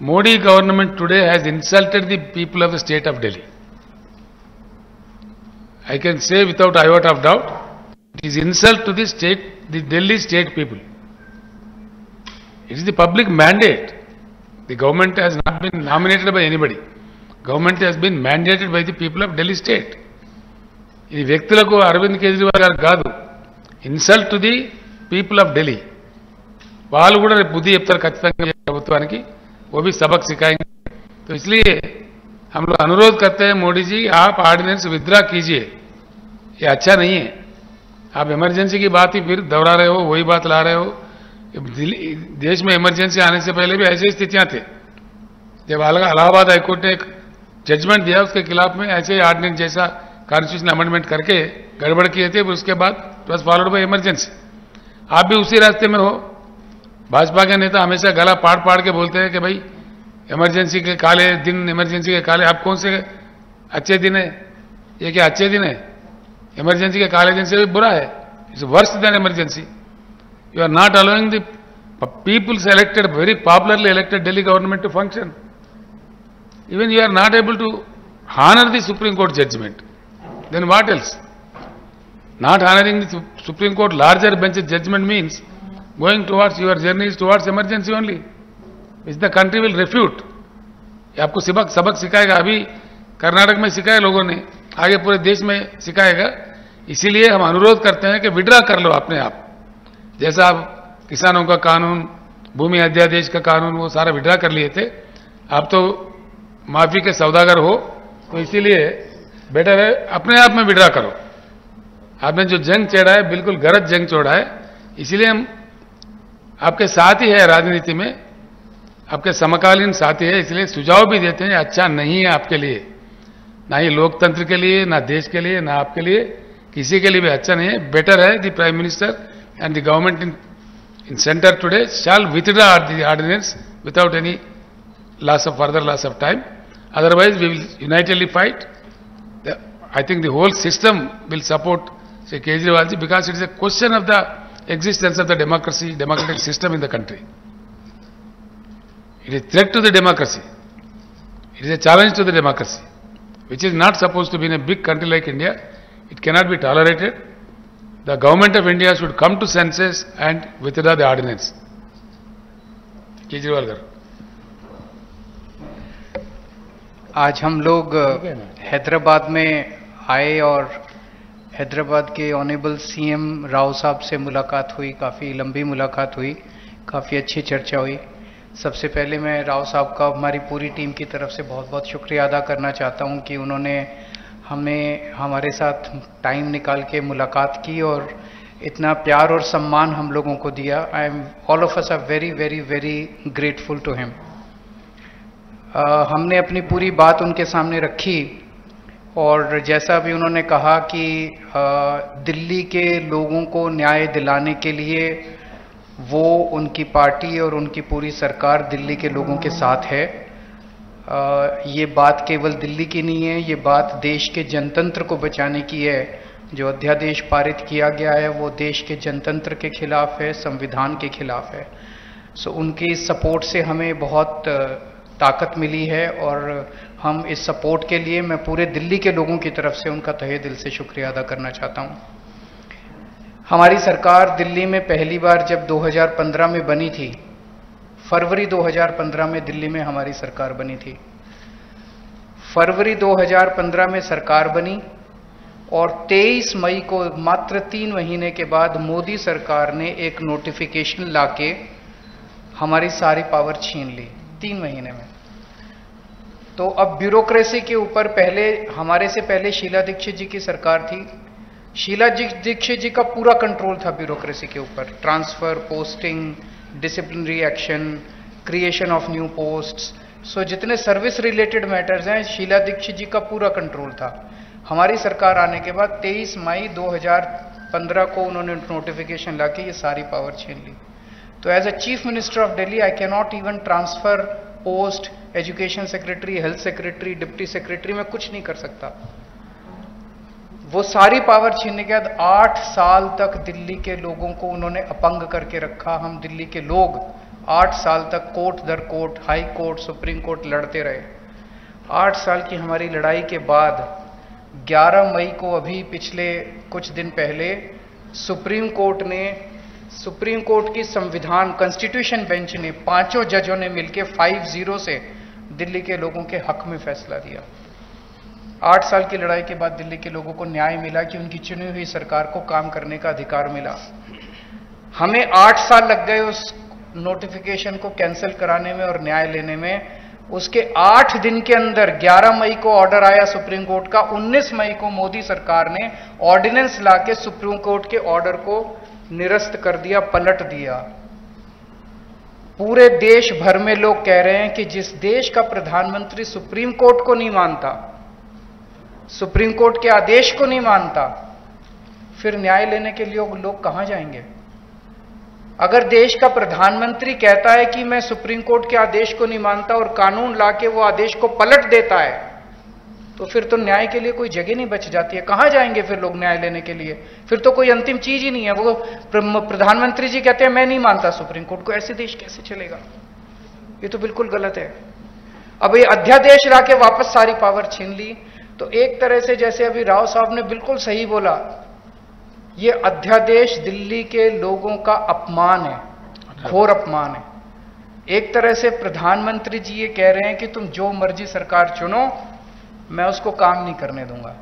Modi government today has insulted the people of the state of Delhi. I can say without iota of doubt, it is insult to the state, the Delhi state people. It is the public mandate. The government has not been nominated by anybody. Government has been mandated by the people of Delhi state. ఇది వ్యక్తులకు అరవింద్ కేజ్రీవాల్ గారు కాదు, insult to the people of Delhi. వాళ్ళు కూడా రేపు బుద్ధి చెప్తారు ఖచ్చితంగా ప్రభుత్వానికి. वो भी सबक सिखाएंगे. तो इसलिए हम लोग अनुरोध करते हैं मोदी जी, आप ऑर्डिनेंस विथड्रा कीजिए. ये अच्छा नहीं है. आप इमरजेंसी की बात ही फिर दोहरा रहे हो, वही बात ला रहे हो. देश में इमरजेंसी आने से पहले भी ऐसी स्थितियां थे. जब इलाहाबाद हाईकोर्ट ने एक जजमेंट दिया, उसके खिलाफ में ऐसे ऑर्डिनेंस जैसा कॉन्स्टिट्यूशन अमेंडमेंट करके गड़बड़ किए थे. उसके बाद it was followed by emergency. आप भी उसी रास्ते में हो. भाजपा के नेता हमेशा गला पाड़ पाड़ के बोलते हैं कि भाई इमरजेंसी के काले दिन, इमरजेंसी के काले. आप कौन से अच्छे दिन है? ये क्या अच्छे दिन है? इमरजेंसी के काले दिन से भी बुरा है. It's worse than emergency. You are not allowing the peoples elected, very popularly elected Delhi government to function. Even you are not able to honor the Supreme Court judgment. Then what else? Not honoring the Supreme Court larger bench judgment means going towards your journeys towards emergency only, which the country will refute. ये आपको सबक सिखाएगा. अभी कर्नाटक में सिखाया लोगों ने, आगे पूरे देश में सिखाएगा. इसीलिए हम अनुरोध करते हैं कि विड्रा कर लो अपने आप. जैसा आप किसानों का कानून, भूमि अध्यादेश का कानून, वो सारा विड्रा कर लिए थे. आप तो माफी के सौदागर हो, तो इसीलिए बेटर है अपने आप में विड्रा करो. आपने जो जंग छेड़ा है बिल्कुल गलत जंग छोड़ा है. इसीलिए हम आपके साथ ही है, राजनीति में आपके समकालीन साथी है. इसलिए सुझाव भी देते हैं, अच्छा नहीं है आपके लिए, ना ही लोकतंत्र के लिए, ना देश के लिए, ना आपके लिए, किसी के लिए भी अच्छा नहीं है. बेटर है the prime minister and the government in center today shall withdraw the ordinance without any further loss of time. Otherwise we will unitedly fight. I think the whole system will support Sri Kejriwal ji, because it is a question of the existence of the democratic system in the country. It is threat to the democracy. It is a challenge to the democracy, which is not supposed to be in a big country like India. It cannot be tolerated. The government of India should come to senses and withdraw the ordinance. Kejriwal गाరు. आज हम लोग हैदराबाद में आए और हैदराबाद के honourable CM Rao साहब से मुलाकात हुई. काफ़ी लंबी मुलाकात हुई, काफ़ी अच्छी चर्चा हुई. सबसे पहले मैं राव साहब का हमारी पूरी टीम की तरफ से बहुत बहुत शुक्रिया अदा करना चाहता हूं कि उन्होंने हमारे साथ टाइम निकाल के मुलाकात की और इतना प्यार और सम्मान हम लोगों को दिया. All of us are very very very grateful to him. हमने अपनी पूरी बात उनके सामने रखी और जैसा भी उन्होंने कहा कि दिल्ली के लोगों को न्याय दिलाने के लिए वो, उनकी पार्टी और उनकी पूरी सरकार दिल्ली के लोगों के साथ है. ये बात केवल दिल्ली की नहीं है, ये बात देश के जनतंत्र को बचाने की है. जो अध्यादेश पारित किया गया है वो देश के जनतंत्र के खिलाफ है, संविधान के खिलाफ है. सो उनकी सपोर्ट से हमें बहुत ताकत मिली है और हम इस सपोर्ट के लिए मैं पूरे दिल्ली के लोगों की तरफ से उनका तहे दिल से शुक्रिया अदा करना चाहता हूँ. हमारी सरकार दिल्ली में पहली बार जब 2015 में बनी थी, फरवरी 2015 में दिल्ली में हमारी सरकार बनी थी. फरवरी 2015 में सरकार बनी और 23 मई को, मात्र 3 महीने के बाद, मोदी सरकार ने एक नोटिफिकेशन लाके हमारी सारी पावर छीन ली 3 महीने में. तो अब ब्यूरोक्रेसी के ऊपर हमारे से पहले शीला दीक्षित जी की सरकार थी. शीला दीक्षित जी का पूरा कंट्रोल था ब्यूरोक्रेसी के ऊपर. Transfer, posting, disciplinary action, creation of new posts, so जितने सर्विस रिलेटेड मैटर्स हैं शीला दीक्षित जी का पूरा कंट्रोल था. हमारी सरकार आने के बाद 23 मई 2015 को उन्होंने नोटिफिकेशन लाके ये सारी पावर छीन ली. तो as a chief minister of Delhi I can not even transfer post, education secretary, health secretary, deputy secretary, मैं कुछ नहीं कर सकता. वो सारी पावर छीनने के बाद 8 साल तक दिल्ली के लोगों को उन्होंने अपंग करके रखा. हम दिल्ली के लोग 8 साल तक कोर्ट दर court, high court, supreme court लड़ते रहे। 8 साल की हमारी लड़ाई के बाद 11 मई को, अभी पिछले कुछ दिन पहले, सुप्रीम कोर्ट की संविधान कॉन्स्टिट्यूशन बेंच ने 5 जजों ने मिलकर 5-0 से दिल्ली के लोगों के हक में फैसला दिया। 8 साल की लड़ाई के बाद दिल्ली के लोगों को न्याय मिला कि उनकी चुनी हुई सरकार को काम करने का अधिकार मिला। हमें 8 साल लग गए उस नोटिफिकेशन को कैंसिल कराने में और न्याय लेने में। उसके 8 दिन के अंदर 11 मई को ऑर्डर आया सुप्रीम कोर्ट का, 19 मई को मोदी सरकार ने ऑर्डिनेंस लाके सुप्रीम कोर्ट के ऑर्डर को निरस्त कर दिया, पलट दिया। पूरे देश भर में लोग कह रहे हैं कि जिस देश का प्रधानमंत्री सुप्रीम कोर्ट को नहीं मानता, सुप्रीम कोर्ट के आदेश को नहीं मानता, फिर न्याय लेने के लिए लोग कहां जाएंगे? अगर देश का प्रधानमंत्री कहता है कि मैं सुप्रीम कोर्ट के आदेश को नहीं मानता और कानून लाके वो आदेश को पलट देता है, तो फिर तो न्याय के लिए कोई जगह नहीं बच जाती है। कहां जाएंगे फिर लोग न्याय लेने के लिए? फिर तो कोई अंतिम चीज ही नहीं है। वो प्रधानमंत्री जी कहते हैं मैं नहीं मानता सुप्रीम कोर्ट को, ऐसे देश कैसे चलेगा? ये तो बिल्कुल गलत है। अब ये अध्यादेश लाके वापस सारी पावर छीन ली, तो एक तरह से जैसे अभी राव साहब ने बिल्कुल सही बोला, ये अध्यादेश दिल्ली के लोगों का अपमान है, घोर अपमान है। एक तरह से प्रधानमंत्री जी ये कह रहे हैं कि तुम जो मर्जी सरकार चुनो, मैं उसको काम नहीं करने दूंगा।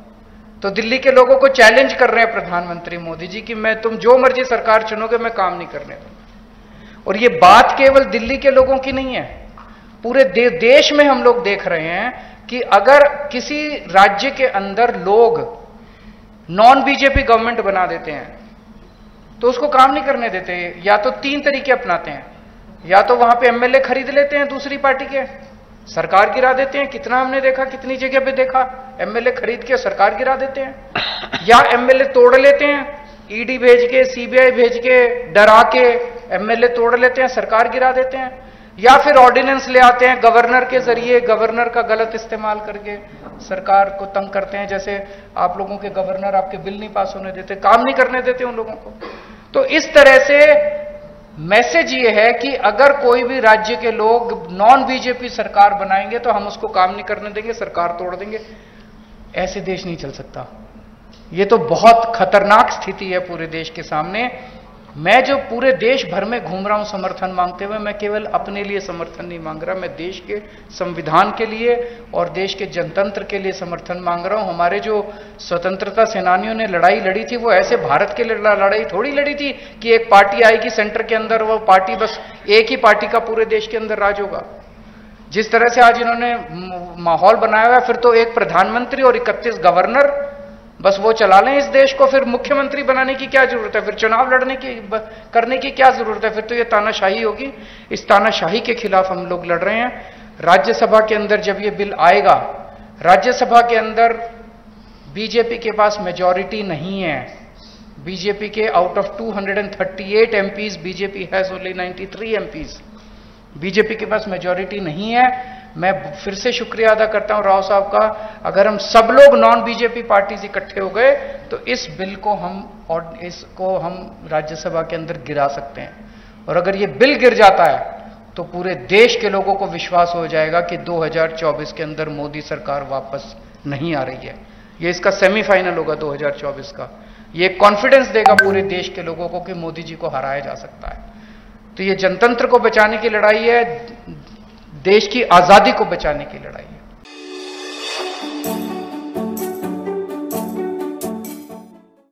तो दिल्ली के लोगों को चैलेंज कर रहे हैं प्रधानमंत्री मोदी जी कि तुम जो मर्जी सरकार चुनोगे, मैं काम नहीं करने दूंगा। और ये बात केवल दिल्ली के लोगों की नहीं है, पूरे देश में हम लोग देख रहे हैं कि अगर किसी राज्य के अंदर लोग नॉन बीजेपी गवर्नमेंट बना देते हैं तो उसको काम नहीं करने देते। या तो 3 तरीके अपनाते हैं, या तो वहां पे एमएलए खरीद लेते हैं दूसरी पार्टी के, सरकार गिरा देते हैं। कितना हमने देखा, कितनी जगह पे देखा, एमएलए खरीद के सरकार गिरा देते हैं। या एमएलए तोड़ लेते हैं, ईडी भेज के, सीबीआई भेज के, डरा के एमएलए तोड़ लेते हैं, सरकार गिरा देते हैं। या फिर ऑर्डिनेंस ले आते हैं गवर्नर के जरिए, गवर्नर का गलत इस्तेमाल करके सरकार को तंग करते हैं। जैसे आप लोगों के गवर्नर आपके बिल नहीं पास होने देते, काम नहीं करने देते उन लोगों को। तो इस तरह से मैसेज ये है कि अगर कोई भी राज्य के लोग नॉन बीजेपी सरकार बनाएंगे तो हम उसको काम नहीं करने देंगे, सरकार तोड़ देंगे। ऐसे देश नहीं चल सकता। ये तो बहुत खतरनाक स्थिति है पूरे देश के सामने। मैं जो पूरे देश भर में घूम रहा हूं समर्थन मांगते हुए, मैं केवल अपने लिए समर्थन नहीं मांग रहा, मैं देश के संविधान के लिए और देश के जनतंत्र के लिए समर्थन मांग रहा हूं। हमारे जो स्वतंत्रता सेनानियों ने लड़ाई लड़ी थी, वो ऐसे भारत के लिए लड़ाई थोड़ी लड़ी थी कि एक पार्टी आएगी सेंटर के अंदर, वो पार्टी बस एक ही पार्टी का पूरे देश के अंदर राज होगा। जिस तरह से आज इन्होंने माहौल बनाया हुआ है, फिर तो एक प्रधानमंत्री और 31 गवर्नर बस वो चला लें इस देश को, फिर मुख्यमंत्री बनाने की क्या जरूरत है? फिर चुनाव लड़ने की करने की क्या जरूरत है? फिर तो ये तानाशाही होगी। इस तानाशाही के खिलाफ हम लोग लड़ रहे हैं। राज्यसभा के अंदर जब ये बिल आएगा, राज्यसभा के अंदर बीजेपी के पास मेजॉरिटी नहीं है। बीजेपी के out of 238 MPs, BJP has only 93 MPs. BJP के पास मेजॉरिटी नहीं है। मैं फिर से शुक्रिया अदा करता हूं राव साहब का। अगर हम सब लोग नॉन बीजेपी पार्टीज इकट्ठे हो गए तो इस बिल को हम राज्यसभा के अंदर गिरा सकते हैं। और अगर ये बिल गिर जाता है तो पूरे देश के लोगों को विश्वास हो जाएगा कि 2024 के अंदर मोदी सरकार वापस नहीं आ रही है। ये इसका सेमीफाइनल होगा 2024 का। ये कॉन्फिडेंस देगा पूरे देश के लोगों को कि मोदी जी को हराया जा सकता है। तो ये जनतंत्र को बचाने की लड़ाई है, देश की आजादी को बचाने की लड़ाई है।